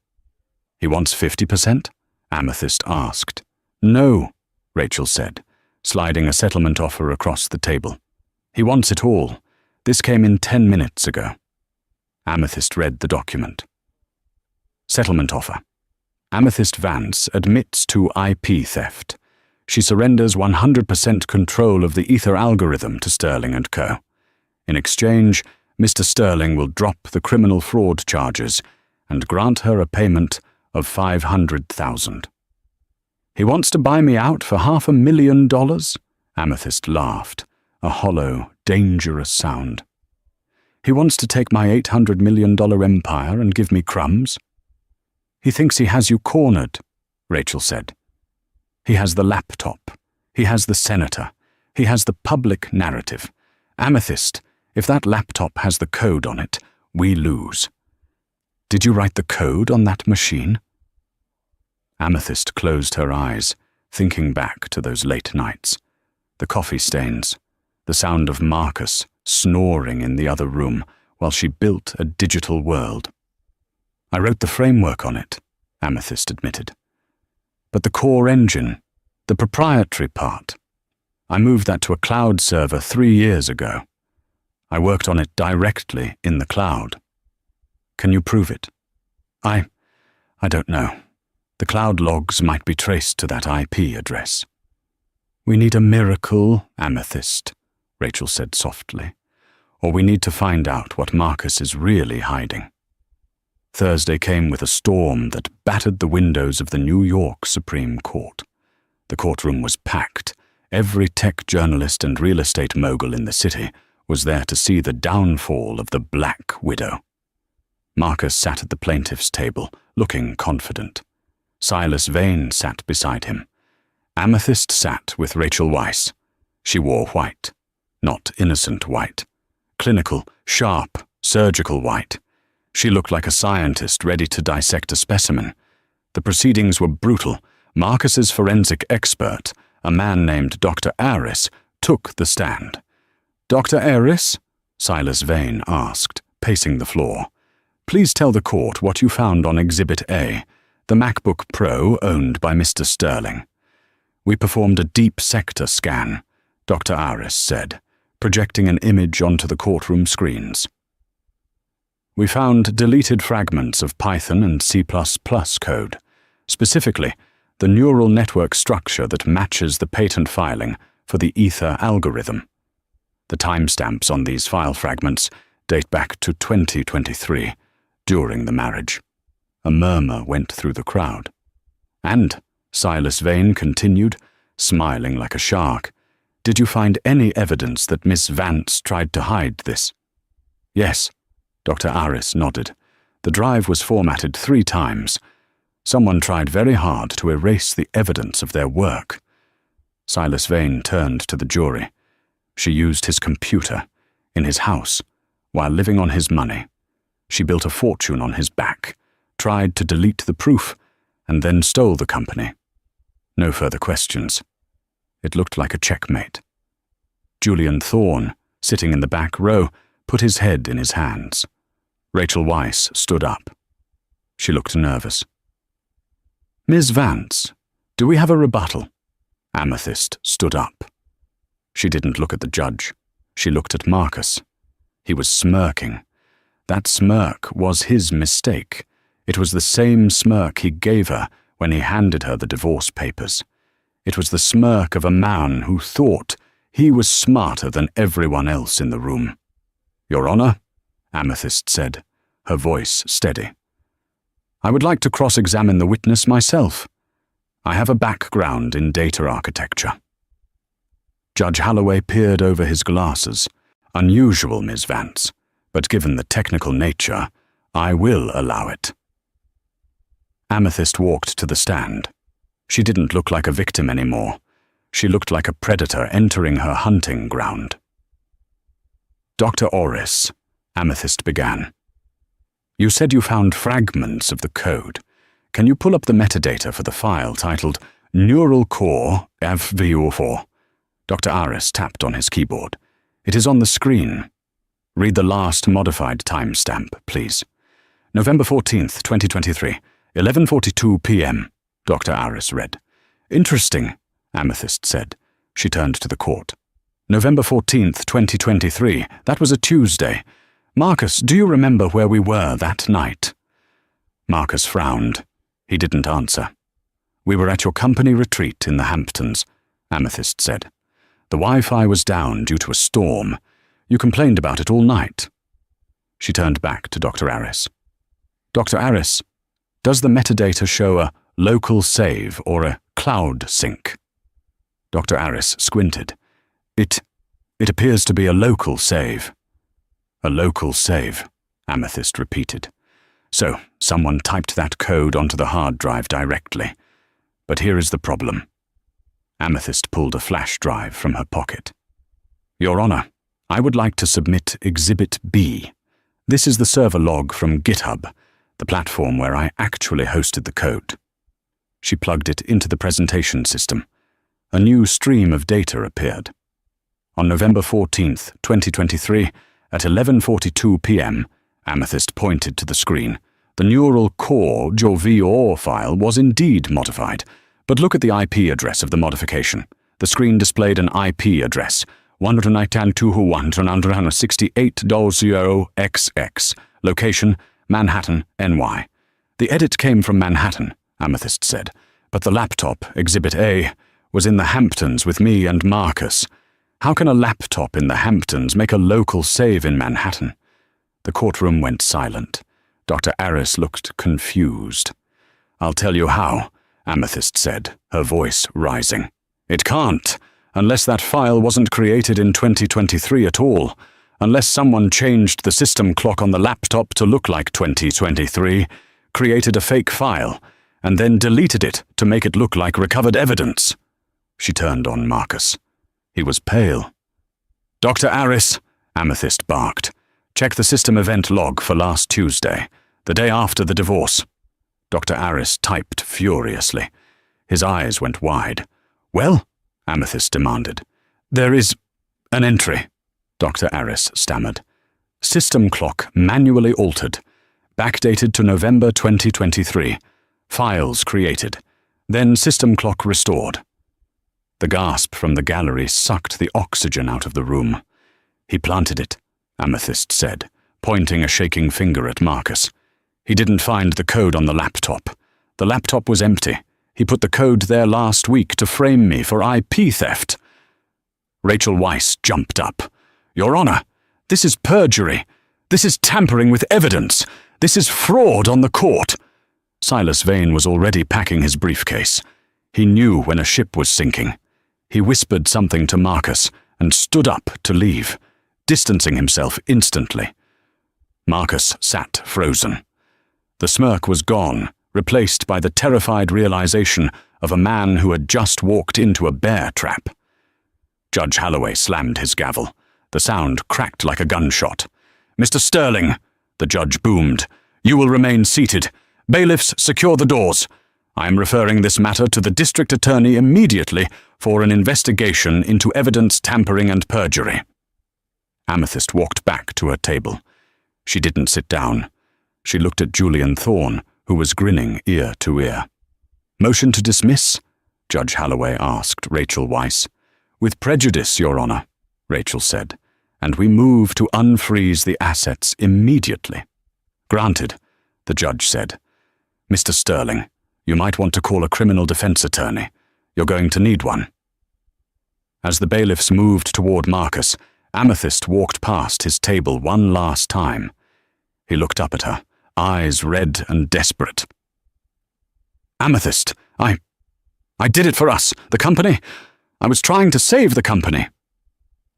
[SPEAKER 1] "He wants 50%? Amethyst asked. "No," Rachel said, sliding a settlement offer across the table. "He wants it all. This came in 10 minutes ago." Amethyst read the document. Settlement offer. Amethyst Vance admits to IP theft. She surrenders 100% control of the Ether algorithm to Sterling & Co. In exchange, Mr. Sterling will drop the criminal fraud charges and grant her a payment of $500,000. "He wants to buy me out for $500,000? Amethyst laughed, a hollow, dangerous sound. He wants to take my $800 million empire and give me crumbs. He thinks he has you cornered, Rachel said. He has the laptop. He has the senator. He has the public narrative. Amethyst, if that laptop has the code on it, we lose. Did you write the code on that machine? Amethyst closed her eyes, thinking back to those late nights. The coffee stains, the sound of Marcus snoring in the other room while she built a digital world. I wrote the framework on it, Amethyst admitted. But the core engine, the proprietary part, I moved that to a cloud server 3 years ago. I worked on it directly in the cloud. Can you prove it? I don't know. The cloud logs might be traced to that IP address. We need a miracle, Amethyst, Rachel said softly, or we need to find out what Marcus is really hiding. Thursday came with a storm that battered the windows of the New York Supreme Court. The courtroom was packed. Every tech journalist and real estate mogul in the city was there to see the downfall of the Black Widow. Marcus sat at the plaintiff's table, looking confident. Silas Vane sat beside him. Amethyst sat with Rachel Weisz. She wore white, not innocent white. Clinical, sharp, surgical white. She looked like a scientist ready to dissect a specimen. The proceedings were brutal. Marcus's forensic expert, a man named Dr. Aris, took the stand. Dr. Aris? Silas Vane asked, pacing the floor. Please tell the court what you found on Exhibit A, the MacBook Pro owned by Mr. Sterling. We performed a deep sector scan, Dr. Aris said, projecting an image onto the courtroom screens. We found deleted fragments of Python and C++ code, specifically the neural network structure that matches the patent filing for the Ether algorithm. The timestamps on these file fragments date back to 2023, during the marriage. A murmur went through the crowd. And, Silas Vane continued, smiling like a shark, did you find any evidence that Miss Vance tried to hide this? Yes, Dr. Aris nodded. The drive was formatted 3 times. Someone tried very hard to erase the evidence of their work. Silas Vane turned to the jury. She used his computer, in his house, while living on his money. She built a fortune on his back, tried to delete the proof, and then stole the company. No further questions. It looked like a checkmate. Julian Thorne, sitting in the back row, put his head in his hands. Rachel Weisz stood up. She looked nervous. Ms. Vance, do we have a rebuttal? Amethyst stood up. She didn't look at the judge. She looked at Marcus. He was smirking. That smirk was his mistake. It was the same smirk he gave her when he handed her the divorce papers. It was the smirk of a man who thought he was smarter than everyone else in the room. Your Honor, Amethyst said, her voice steady. I would like to cross-examine the witness myself. I have a background in data architecture. Judge Holloway peered over his glasses. Unusual, Ms. Vance, but given the technical nature, I will allow it. Amethyst walked to the stand. She didn't look like a victim anymore. She looked like a predator entering her hunting ground. Dr. Orris, Amethyst began. You said you found fragments of the code. Can you pull up the metadata for the file titled Neural Core FVU4? Dr. Aris tapped on his keyboard. It is on the screen. Read the last modified timestamp, please. November 14th, 2023, 11:42 p.m., Dr. Aris read. Interesting, Amethyst said. She turned to the court. November 14th, 2023, that was a Tuesday. Marcus, do you remember where we were that night? Marcus frowned. He didn't answer. We were at your company retreat in the Hamptons, Amethyst said. The Wi-Fi was down due to a storm. You complained about it all night. She turned back to Dr. Aris. Dr. Aris, does the metadata show a local save or a cloud sync? Dr. Aris squinted. It appears to be a local save. A local save, Amethyst repeated. So, someone typed that code onto the hard drive directly. But here is the problem. Amethyst pulled a flash drive from her pocket. Your Honor, I would like to submit Exhibit B. This is the server log from GitHub, the platform where I actually hosted the code. She plugged it into the presentation system. A new stream of data appeared. On November 14th, 2023, at 11:42 p.m., Amethyst pointed to the screen. The neural core JOVOR file was indeed modified, but look at the IP address of the modification. The screen displayed an IP address, 192.168.0XX, location, Manhattan, NY. The edit came from Manhattan, Amethyst said, but the laptop, Exhibit A, was in the Hamptons with me and Marcus. How can a laptop in the Hamptons make a local save in Manhattan? The courtroom went silent. Dr. Aris looked confused. I'll tell you how, Amethyst said, her voice rising. It can't, unless that file wasn't created in 2023 at all, unless someone changed the system clock on the laptop to look like 2023, created a fake file, and then deleted it to make it look like recovered evidence. She turned on Marcus. He was pale. Dr. Aris, Amethyst barked. Check the system event log for last Tuesday, the day after the divorce. Dr. Aris typed furiously. His eyes went wide. Well? Amethyst demanded. There is an entry, Dr. Aris stammered. System clock manually altered. Backdated to November 2023. Files created. Then system clock restored. The gasp from the gallery sucked the oxygen out of the room. He planted it, Amethyst said, pointing a shaking finger at Marcus. He didn't find the code on the laptop. The laptop was empty. He put the code there last week to frame me for IP theft. Rachel Weisz jumped up. Your Honor, this is perjury. This is tampering with evidence. This is fraud on the court. Silas Vane was already packing his briefcase. He knew when a ship was sinking. He whispered something to Marcus and stood up to leave, distancing himself instantly. Marcus sat frozen. The smirk was gone, replaced by the terrified realization of a man who had just walked into a bear trap. Judge Halloway slammed his gavel. The sound cracked like a gunshot. Mr. Sterling, the judge boomed, you will remain seated. Bailiffs, secure the doors. I am referring this matter to the district attorney immediately for an investigation into evidence tampering and perjury. Amethyst walked back to her table. She didn't sit down. She looked at Julian Thorne, who was grinning ear to ear. Motion to dismiss? Judge Halloway asked Rachel Weisz. With prejudice, Your Honor, Rachel said, and we move to unfreeze the assets immediately. Granted, the judge said. Mr. Sterling, you might want to call a criminal defense attorney. You're going to need one. As the bailiffs moved toward Marcus, Amethyst walked past his table one last time. He looked up at her, eyes red and desperate. Amethyst, I did it for us, the company. I was trying to save the company.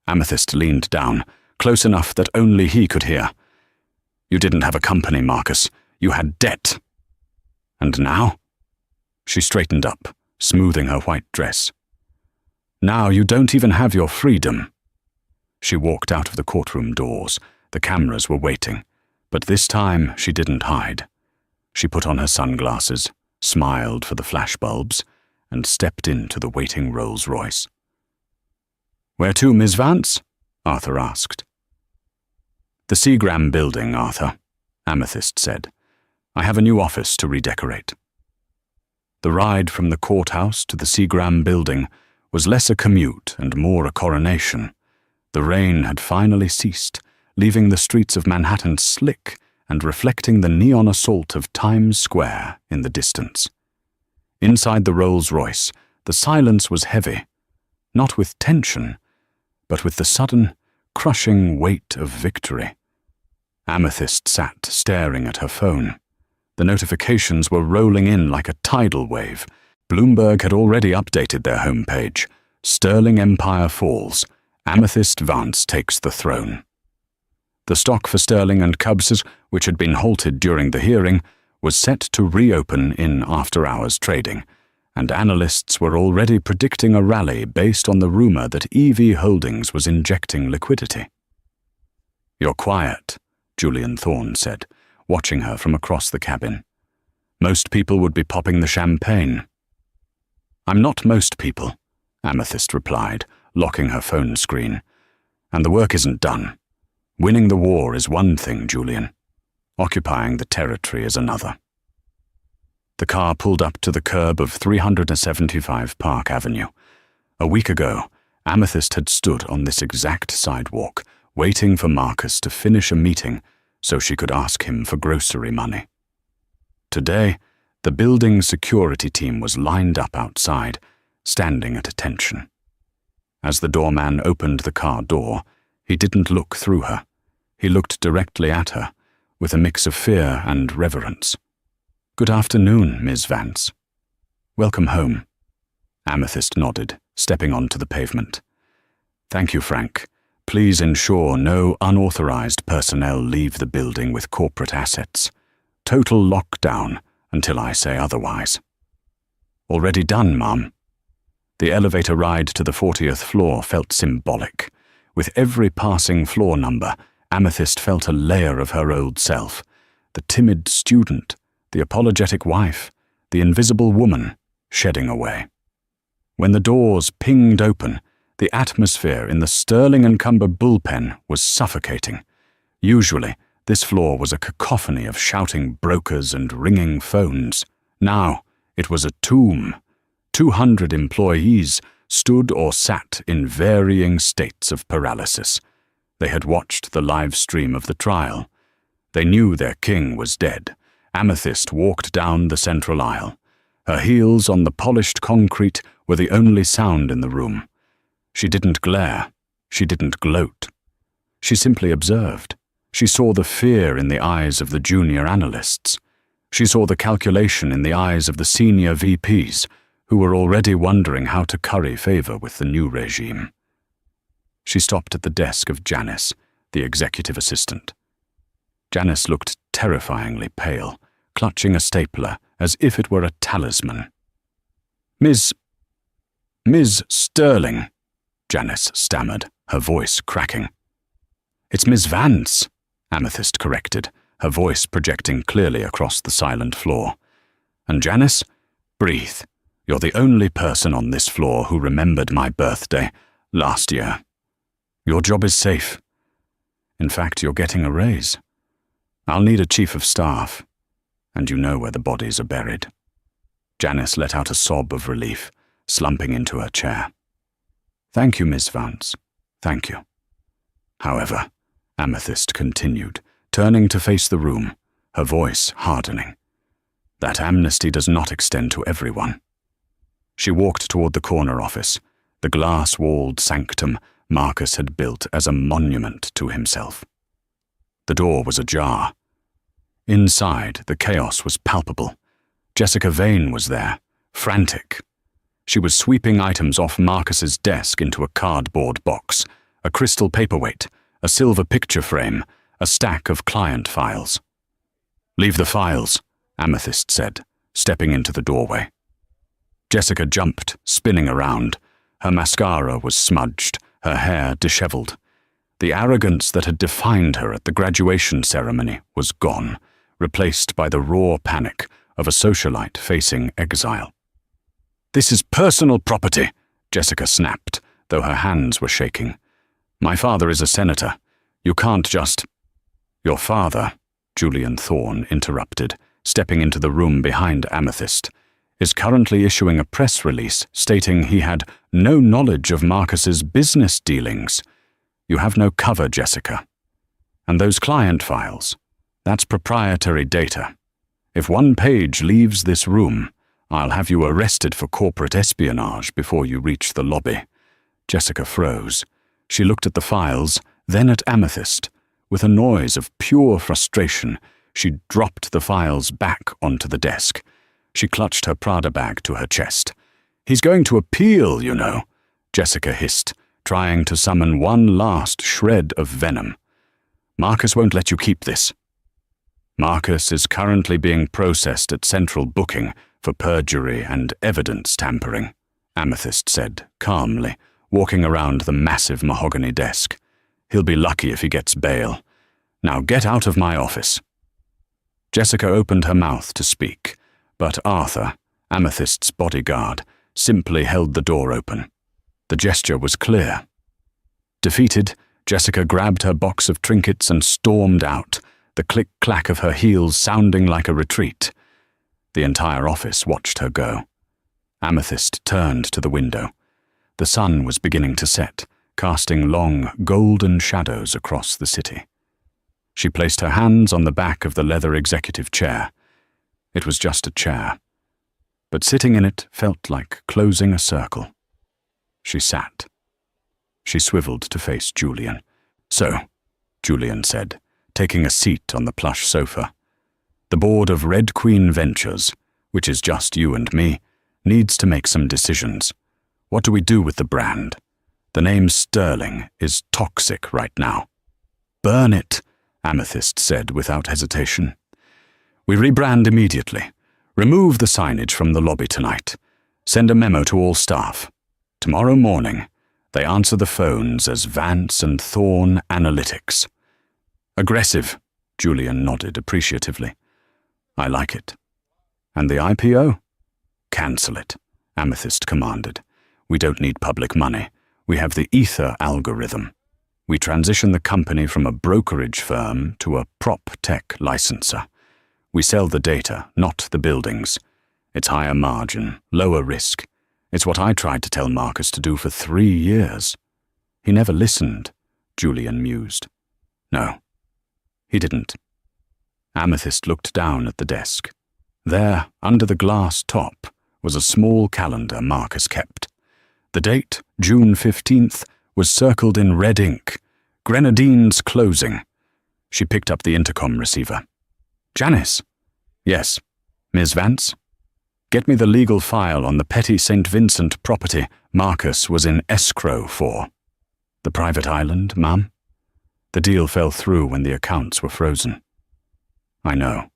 [SPEAKER 1] Amethyst leaned down, close enough that only he could hear. You didn't have a company, Marcus. You had debt. And now? She straightened up, smoothing her white dress. Now you don't even have your freedom. She walked out of the courtroom doors. The cameras were waiting, but this time she didn't hide. She put on her sunglasses, smiled for the flashbulbs, and stepped into the waiting Rolls-Royce. Where to, Miss Vance? Arthur asked. The Seagram building, Arthur, Amethyst said. I have a new office to redecorate. The ride from the courthouse to the Seagram building was less a commute and more a coronation. The rain had finally ceased, leaving the streets of Manhattan slick and reflecting the neon assault of Times Square in the distance. Inside the Rolls-Royce, the silence was heavy, not with tension, but with the sudden, crushing weight of victory. Amethyst sat staring at her phone. The notifications were rolling in like a tidal wave. Bloomberg had already updated their homepage. Sterling Empire falls. Amethyst Vance takes the throne. The stock for Sterling and Cubs, which had been halted during the hearing, was set to reopen in after-hours trading, and analysts were already predicting a rally based on the rumor that EV Holdings was injecting liquidity. "You're quiet," Julian Thorne said, watching her from across the cabin. "Most people would be popping the champagne." "I'm not most people," Amethyst replied, locking her phone screen. "And the work isn't done. Winning the war is one thing, Julian. Occupying the territory is another." The car pulled up to the curb of 375 Park Avenue. A week ago, Amethyst had stood on this exact sidewalk, waiting for Marcus to finish a meeting so she could ask him for grocery money. Today, the building security team was lined up outside, standing at attention. As the doorman opened the car door, he didn't look through her. He looked directly at her, with a mix of fear and reverence. "Good afternoon, Ms. Vance." "Welcome home." Amethyst nodded, stepping onto the pavement. "Thank you, Frank. Please ensure no unauthorized personnel leave the building with corporate assets. Total lockdown until I say otherwise." "Already done, Ma'am." The elevator ride to the 40th floor felt symbolic. With every passing floor number, Amethyst felt a layer of her old self, the timid student, the apologetic wife, the invisible woman, shedding away. When the doors pinged open, the atmosphere in the Sterling and Cumber bullpen was suffocating. Usually, this floor was a cacophony of shouting brokers and ringing phones. Now, it was a tomb. 200 employees stood or sat in varying states of paralysis. They had watched the live stream of the trial. They knew their king was dead. Amethyst walked down the central aisle. Her heels on the polished concrete were the only sound in the room. She didn't glare. She didn't gloat. She simply observed. She saw the fear in the eyes of the junior analysts. She saw the calculation in the eyes of the senior VPs, who were already wondering how to curry favor with the new regime. She stopped at the desk of Janice, the executive assistant. Janice looked terrifyingly pale, clutching a stapler as if it were a talisman. Miss Sterling," Janice stammered, her voice cracking. "It's Miss Vance," Amethyst corrected, her voice projecting clearly across the silent floor. "And Janice, breathe. You're the only person on this floor who remembered my birthday last year. Your job is safe. In fact, you're getting a raise. I'll need a chief of staff, and you know where the bodies are buried." Janice let out a sob of relief, slumping into her chair. "Thank you, Miss Vance. Thank you." "However," Amethyst continued, turning to face the room, her voice hardening, "that amnesty does not extend to everyone." She walked toward the corner office, the glass-walled sanctum Marcus had built as a monument to himself. The door was ajar. Inside, the chaos was palpable. Jessica Vane was there, frantic. She was sweeping items off Marcus's desk into a cardboard box, a crystal paperweight, a silver picture frame, a stack of client files. "Leave the files," Amethyst said, stepping into the doorway. Jessica jumped, spinning around. Her mascara was smudged, her hair disheveled. The arrogance that had defined her at the graduation ceremony was gone, replaced by the raw panic of a socialite facing exile. "This is personal property," Jessica snapped, though her hands were shaking. "My father is a senator. You can't just—" "Your father," Julian Thorne interrupted, stepping into the room behind Amethyst, "is currently issuing a press release stating he had no knowledge of Marcus's business dealings. You have no cover, Jessica. And those client files, that's proprietary data. If one page leaves this room, I'll have you arrested for corporate espionage before you reach the lobby." Jessica froze. She looked at the files, then at Amethyst. With a noise of pure frustration, she dropped the files back onto the desk. She clutched her Prada bag to her chest. "He's going to appeal, you know," Jessica hissed, trying to summon one last shred of venom. Marcus won't let you keep this. Marcus is currently being processed at Central Booking for perjury and evidence tampering, Amethyst said, calmly, walking around the massive mahogany desk. He'll be lucky if he gets bail. Now get out of my office. Jessica opened her mouth to speak, but Arthur, Amethyst's bodyguard, simply held the door open. The gesture was clear. Defeated, Jessica grabbed her box of trinkets and stormed out, the click-clack of her heels sounding like a retreat. The entire office watched her go. Amethyst turned to the window. The sun was beginning to set, casting long, golden shadows across the city. She placed her hands on the back of the leather executive chair. It was just a chair, but sitting in it felt like closing a circle. She sat. She swiveled to face Julian. "So," Julian said, taking a seat on the plush sofa. "The board of Red Queen Ventures, which is just you and me, needs to make some decisions. What do we do with the brand? The name Sterling is toxic right now." "Burn it," Amethyst said without hesitation. "We rebrand immediately. Remove the signage from the lobby tonight. Send a memo to all staff. Tomorrow morning, they answer the phones as Vance and Thorne Analytics." "Aggressive," Julian nodded appreciatively. "I like it." "And the IPO?" "Cancel it," Amethyst commanded. "We don't need public money. We have the Ether algorithm. We transition the company from a brokerage firm to a prop tech licenser. We sell the data, not the buildings. It's higher margin, lower risk. It's what I tried to tell Marcus to do for 3 years. He never listened," Julian mused. "No, he didn't." Amethyst looked down at the desk. There, under the glass top, was a small calendar Marcus kept. The date, June 15th, was circled in red ink. Grenadine's closing. She picked up the intercom receiver. "Janice?" "Yes. Ms. Vance? Get me the legal file on the petty St. Vincent property Marcus was in escrow for." "The private island, ma'am?" "The deal fell through when the accounts were frozen." "I know,"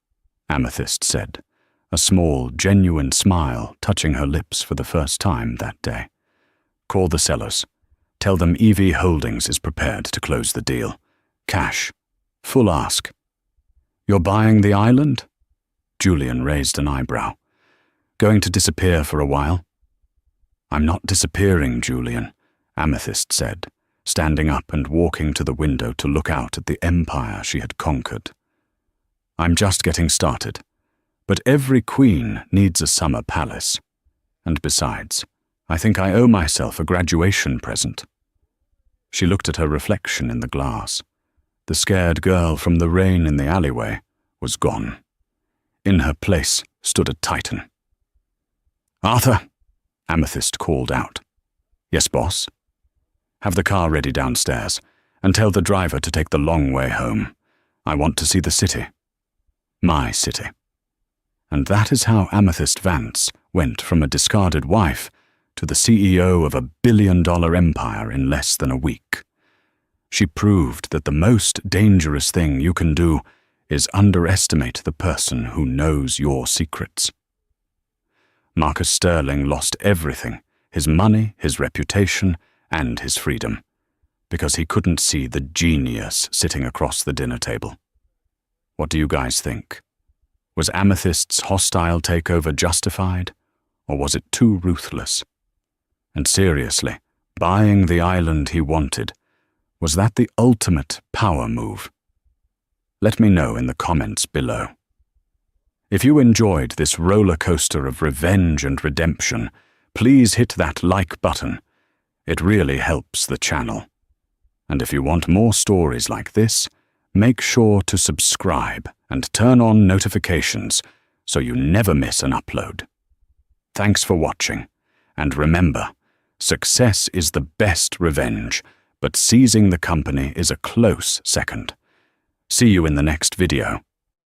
[SPEAKER 1] Amethyst said, a small, genuine smile touching her lips for the first time that day. "Call the sellers. Tell them EV Holdings is prepared to close the deal. Cash. Full ask." "You're buying the island?" Julian raised an eyebrow. "Going to disappear for a while?" "I'm not disappearing, Julian," Amethyst said, standing up and walking to the window to look out at the empire she had conquered. "I'm just getting started. But every queen needs a summer palace. And besides, I think I owe myself a graduation present." She looked at her reflection in the glass. The scared girl from the rain in the alleyway was gone. In her place stood a titan. "Arthur," Amethyst called out. "Yes, boss?" "Have the car ready downstairs, and tell the driver to take the long way home. I want to see the city. My city." And that is how Amethyst Vance went from a discarded wife to the CEO of a billion-dollar empire in less than a week. She proved that the most dangerous thing you can do is underestimate the person who knows your secrets. Marcus Sterling lost everything, his money, his reputation, and his freedom, because he couldn't see the genius sitting across the dinner table. What do you guys think? Was Amethyst's hostile takeover justified, or was it too ruthless? And seriously, buying the island he wanted, was that the ultimate power move? Let me know in the comments below. If you enjoyed this roller coaster of revenge and redemption, please hit that like button. It really helps the channel. And if you want more stories like this, make sure to subscribe and turn on notifications so you never miss an upload. Thanks for watching, and remember, success is the best revenge, but seizing the company is a close second. See you in the next video.